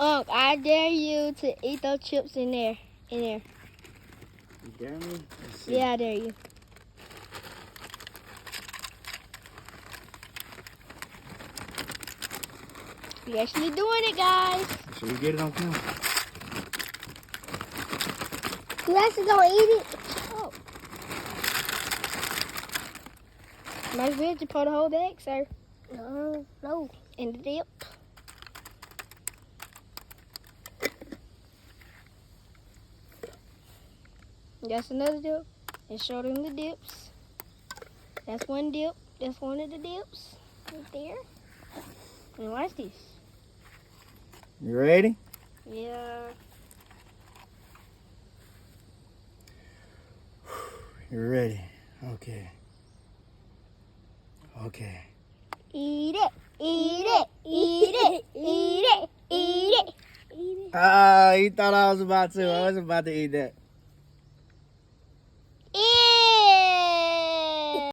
I dare you to eat those chips in there. You dare me? Let's see. Yeah, I dare you. We actually doing it, guys. Should we get it on camera? You actually gonna eat it? Oh. Might as well just pour the whole bag, sir. No. In the dip. That's another dip. And show them the dips. That's one dip. That's one of the dips. Right there. And watch this. You ready? Yeah. You're ready. Okay. Eat it. Eat it. Eat it. Eat it. Eat it. Eat it. Ah, you thought I was about to. I wasn't about to eat that.